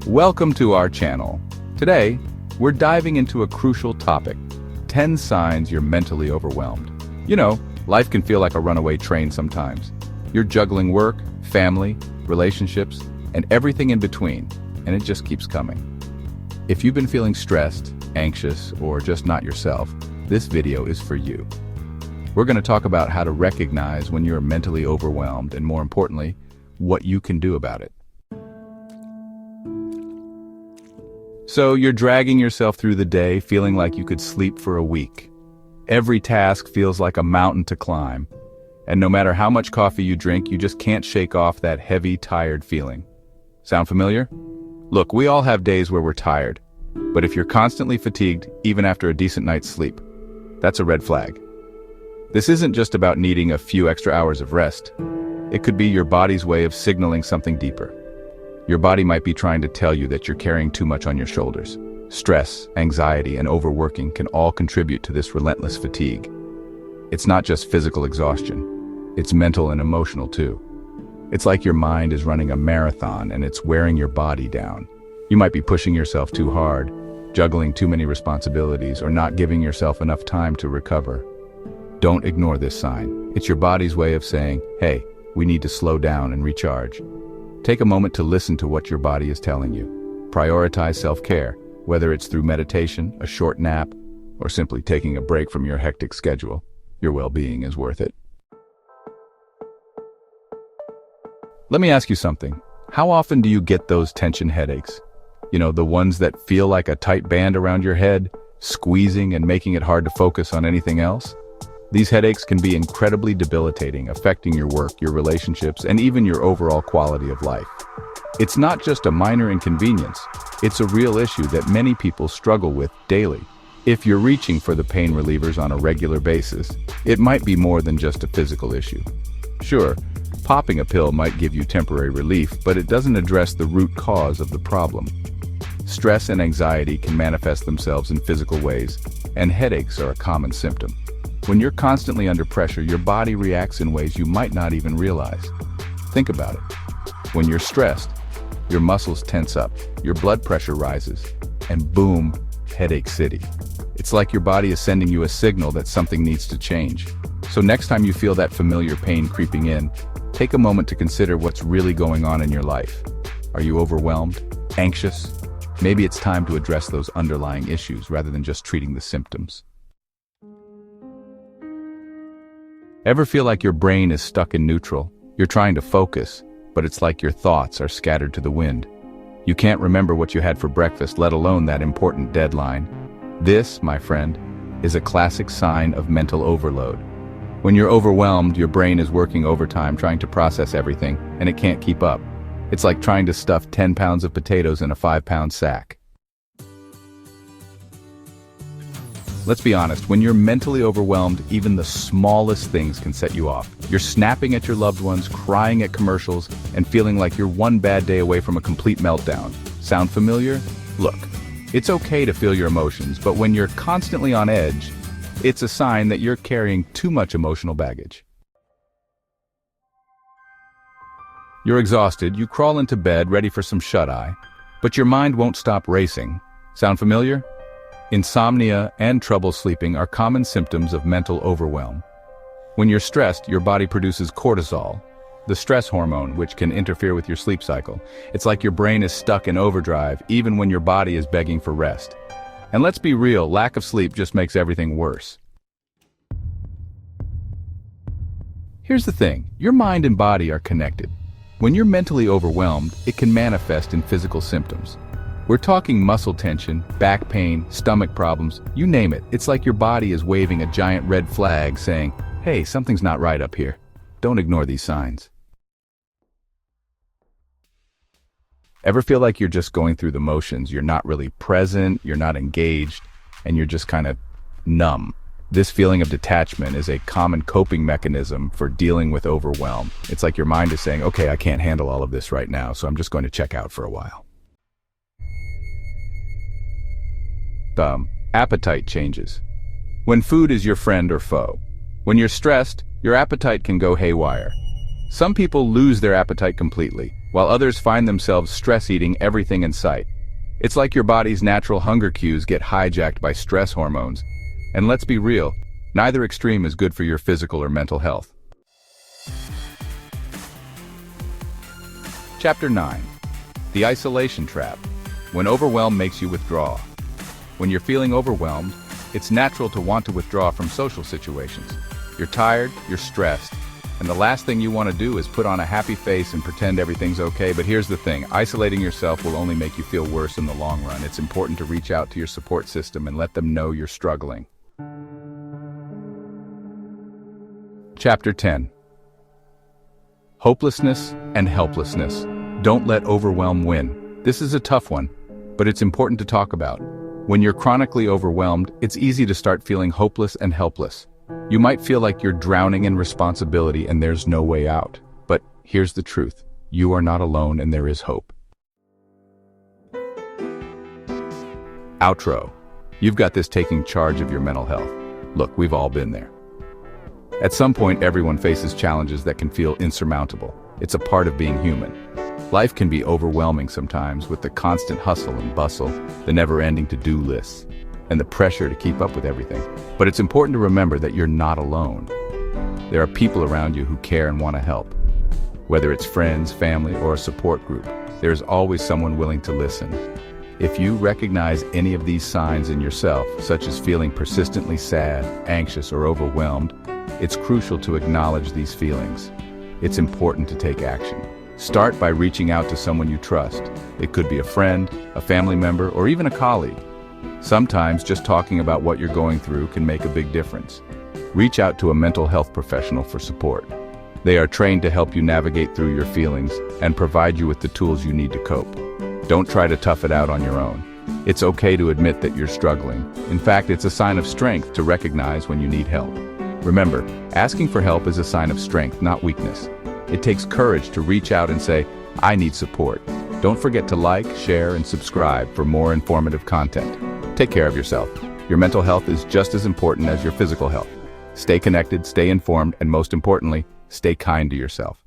Welcome to our channel. Today, we're diving into a crucial topic, 10 signs you're mentally overwhelmed. You know, life can feel like a runaway train sometimes. You're juggling work, family, relationships, and everything in between, and it just keeps coming. If you've been feeling stressed, anxious, or just not yourself, this video is for you. We're going to talk about how to recognize when you're mentally overwhelmed and, more importantly, what you can do about it. So you're dragging yourself through the day feeling like you could sleep for a week. Every task feels like a mountain to climb. And no matter how much coffee you drink, you just can't shake off that heavy, tired feeling. Sound familiar? Look, we all have days where we're tired. But if you're constantly fatigued, even after a decent night's sleep, that's a red flag. This isn't just about needing a few extra hours of rest. It could be your body's way of signaling something deeper. Your body might be trying to tell you that you're carrying too much on your shoulders. Stress, anxiety, and overworking can all contribute to this relentless fatigue. It's not just physical exhaustion. It's mental and emotional too. It's like your mind is running a marathon and it's wearing your body down. You might be pushing yourself too hard, juggling too many responsibilities, or not giving yourself enough time to recover. Don't ignore this sign. It's your body's way of saying, hey, we need to slow down and recharge. Take a moment to listen to what your body is telling you. Prioritize self-care, whether it's through meditation, a short nap, or simply taking a break from your hectic schedule. Your well-being is worth it. Let me ask you something. How often do you get those tension headaches? You know, the ones that feel like a tight band around your head, squeezing and making it hard to focus on anything else? These headaches can be incredibly debilitating, affecting your work, your relationships, and even your overall quality of life. It's not just a minor inconvenience, it's a real issue that many people struggle with daily. If you're reaching for the pain relievers on a regular basis, it might be more than just a physical issue. Sure, popping a pill might give you temporary relief, but it doesn't address the root cause of the problem. Stress and anxiety can manifest themselves in physical ways, and headaches are a common symptom. When you're constantly under pressure, your body reacts in ways you might not even realize. Think about it. When you're stressed, your muscles tense up, your blood pressure rises, and boom, headache city. It's like your body is sending you a signal that something needs to change. So next time you feel that familiar pain creeping in, take a moment to consider what's really going on in your life. Are you overwhelmed? Anxious? Maybe it's time to address those underlying issues rather than just treating the symptoms. Ever feel like your brain is stuck in neutral? You're trying to focus, but it's like your thoughts are scattered to the wind. You can't remember what you had for breakfast, let alone that important deadline. This, my friend, is a classic sign of mental overload. When you're overwhelmed, your brain is working overtime trying to process everything, and it can't keep up. It's like trying to stuff 10 pounds of potatoes in a 5-pound sack. Let's be honest, when you're mentally overwhelmed, even the smallest things can set you off. You're snapping at your loved ones, crying at commercials, and feeling like you're one bad day away from a complete meltdown. Sound familiar? Look, it's okay to feel your emotions, but when you're constantly on edge, it's a sign that you're carrying too much emotional baggage. You're exhausted, you crawl into bed ready for some shut-eye, but your mind won't stop racing. Sound familiar? Insomnia and trouble sleeping are common symptoms of mental overwhelm. When you're stressed, your body produces cortisol, the stress hormone, which can interfere with your sleep cycle. It's like your brain is stuck in overdrive, even when your body is begging for rest. And let's be real, lack of sleep just makes everything worse. Here's the thing, your mind and body are connected. When you're mentally overwhelmed, it can manifest in physical symptoms. We're talking muscle tension, back pain, stomach problems, you name it. It's like your body is waving a giant red flag saying, hey, something's not right up here. Don't ignore these signs. Ever feel like you're just going through the motions? You're not really present, you're not engaged, and you're just kind of numb. This feeling of detachment is a common coping mechanism for dealing with overwhelm. It's like your mind is saying, okay, I can't handle all of this right now, so I'm just going to check out for a while. Appetite changes. When food is your friend or foe. When you're stressed, your appetite can go haywire. Some people lose their appetite completely, while others find themselves stress-eating everything in sight. It's like your body's natural hunger cues get hijacked by stress hormones. And let's be real, neither extreme is good for your physical or mental health. Chapter 9. The Isolation Trap. When overwhelm makes you withdraw. When you're feeling overwhelmed, it's natural to want to withdraw from social situations. You're tired, you're stressed, and the last thing you want to do is put on a happy face and pretend everything's okay. But here's the thing, isolating yourself will only make you feel worse in the long run. It's important to reach out to your support system and let them know you're struggling. Chapter 10. Hopelessness and helplessness. Don't let overwhelm win. This is a tough one, but it's important to talk about. When you're chronically overwhelmed, it's easy to start feeling hopeless and helpless. You might feel like you're drowning in responsibility and there's no way out. But here's the truth. You are not alone and there is hope. Outro. You've got this taking charge of your mental health. Look, we've all been there. At some point, everyone faces challenges that can feel insurmountable. It's a part of being human. Life can be overwhelming sometimes with the constant hustle and bustle, the never-ending to-do lists, and the pressure to keep up with everything. But it's important to remember that you're not alone. There are people around you who care and want to help. Whether it's friends, family, or a support group, there's always someone willing to listen. If you recognize any of these signs in yourself, such as feeling persistently sad, anxious, or overwhelmed, it's crucial to acknowledge these feelings. It's important to take action. Start by reaching out to someone you trust. It could be a friend, a family member, or even a colleague. Sometimes just talking about what you're going through can make a big difference. Reach out to a mental health professional for support. They are trained to help you navigate through your feelings and provide you with the tools you need to cope. Don't try to tough it out on your own. It's okay to admit that you're struggling. In fact, it's a sign of strength to recognize when you need help. Remember, asking for help is a sign of strength, not weakness. It takes courage to reach out and say, I need support. Don't forget to like, share, and subscribe for more informative content. Take care of yourself. Your mental health is just as important as your physical health. Stay connected, stay informed, and most importantly, stay kind to yourself.